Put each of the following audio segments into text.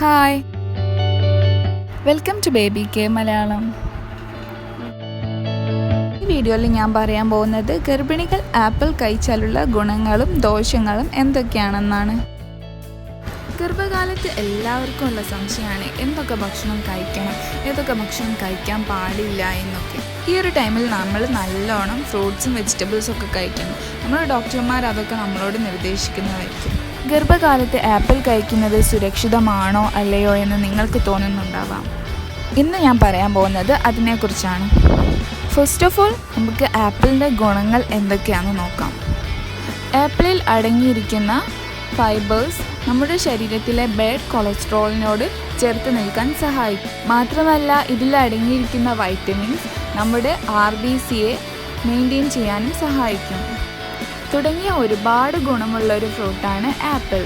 Hi, welcome to Baby K Malayalam. ഈ വീഡിയോയിൽ ഞാൻ പറയാൻ പോകുന്നത് ഗർഭിണികൾ ആപ്പിൾ കഴിച്ചാലുള്ള ഗുണങ്ങളും ദോഷങ്ങളും എന്തൊക്കെയാണെന്നാണ്. ഗർഭകാലത്ത് എല്ലാവർക്കും ഉള്ള സംശയമാണ് എന്തൊക്കെ ഭക്ഷണം കഴിക്കണം, ഏതൊക്കെ ഭക്ഷണം കഴിക്കാൻ പാടില്ല എന്നൊക്കെ. ഈ ഒരു ടൈമിൽ നമ്മൾ നല്ലോണം ഫ്രൂട്ട്സും വെജിറ്റബിൾസും ഒക്കെ കഴിക്കണം. നമ്മുടെ ഡോക്ടർമാർ അതൊക്കെ നമ്മളോട് നിർദ്ദേശിക്കുന്നതായിരിക്കും. ഗർഭകാലത്ത് ആപ്പിൾ കഴിക്കുന്നത് സുരക്ഷിതമാണോ അല്ലയോ എന്ന് നിങ്ങൾക്ക് തോന്നുന്നുണ്ടാവാം. ഇന്ന് ഞാൻ പറയാൻ പോകുന്നത് അതിനെക്കുറിച്ചാണ്. ഫസ്റ്റ് ഓഫ് ഓൾ നമുക്ക് ആപ്പിളിൻ്റെ ഗുണങ്ങൾ എന്തൊക്കെയാണെന്ന് നോക്കാം. ആപ്പിളിൽ അടങ്ങിയിരിക്കുന്ന ഫൈബേഴ്സ് നമ്മുടെ ശരീരത്തിലെ ബാഡ് കൊളസ്ട്രോളിനോട് ചേർത്ത് നിൽക്കാൻ സഹായിക്കും. മാത്രമല്ല ഇതിൽ അടങ്ങിയിരിക്കുന്ന വൈറ്റമിൻസ് നമ്മുടെ RBCയെ മെയിൻറ്റെയിൻ ചെയ്യാനും സഹായിക്കും. തുടങ്ങിയ ഒരുപാട് ഗുണമുള്ള ഒരു ഫ്രൂട്ടാണ് ആപ്പിൾ.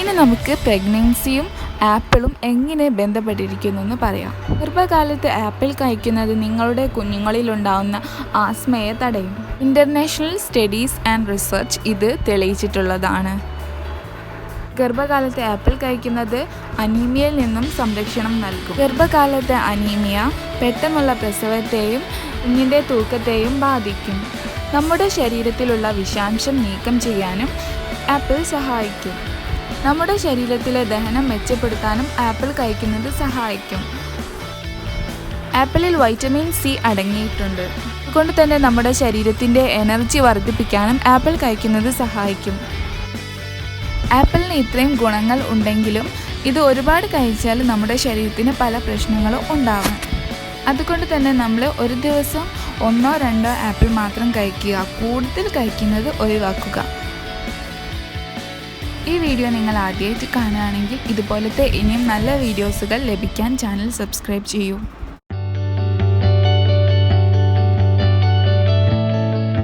ഇനി നമുക്ക് പ്രഗ്നൻസിയും ആപ്പിളും എങ്ങനെ ബന്ധപ്പെട്ടിരിക്കുന്നു എന്ന് പറയാം. ഗർഭകാലത്ത് ആപ്പിൾ കഴിക്കുന്നത് നിങ്ങളുടെ കുഞ്ഞുങ്ങളിലുണ്ടാവുന്ന ആസ്മയെ തടയും. ഇൻ്റർനാഷണൽ സ്റ്റഡീസ് ആൻഡ് റിസർച്ച് ഇത് തെളിയിച്ചിട്ടുള്ളതാണ്. ഗർഭകാലത്ത് ആപ്പിൾ കഴിക്കുന്നത് അനീമിയയിൽ നിന്നും സംരക്ഷണം നൽകും. ഗർഭകാലത്തെ അനീമിയ പെട്ടെന്നുള്ള പ്രസവത്തെയും കുഞ്ഞിൻ്റെ തൂക്കത്തെയും ബാധിക്കും. നമ്മുടെ ശരീരത്തിലുള്ള വിഷാംശം നീക്കം ചെയ്യാനും ആപ്പിൾ സഹായിക്കും. നമ്മുടെ ശരീരത്തിലെ ദഹനം മെച്ചപ്പെടുത്താനും ആപ്പിൾ കഴിക്കുന്നത് സഹായിക്കും. ആപ്പിളിൽ വൈറ്റമിൻ C അടങ്ങിയിട്ടുണ്ട്. അതുകൊണ്ട് തന്നെ നമ്മുടെ ശരീരത്തിൻ്റെ എനർജി വർദ്ധിപ്പിക്കാനും ആപ്പിൾ കഴിക്കുന്നത് സഹായിക്കും. ആപ്പിളിന് ഇത്രയും ഗുണങ്ങൾ ഉണ്ടെങ്കിലും ഇത് ഒരുപാട് കഴിച്ചാൽ നമ്മുടെ ശരീരത്തിന് പല പ്രശ്നങ്ങളും ഉണ്ടാകും. അതുകൊണ്ട് തന്നെ നമ്മൾ ഒരു ദിവസം 1-2 ആപ്പിൾ മാത്രം കഴിക്കുക, കൂടുതൽ കഴിക്കുന്നത് ഒഴിവാക്കുക. ഈ വീഡിയോ നിങ്ങൾ ആദ്യമായിട്ട് കാണുകയാണെങ്കിൽ ഇതുപോലത്തെ ഇനിയും നല്ല വീഡിയോസുകൾ ലഭിക്കാൻ ചാനൽ സബ്സ്ക്രൈബ് ചെയ്യൂ.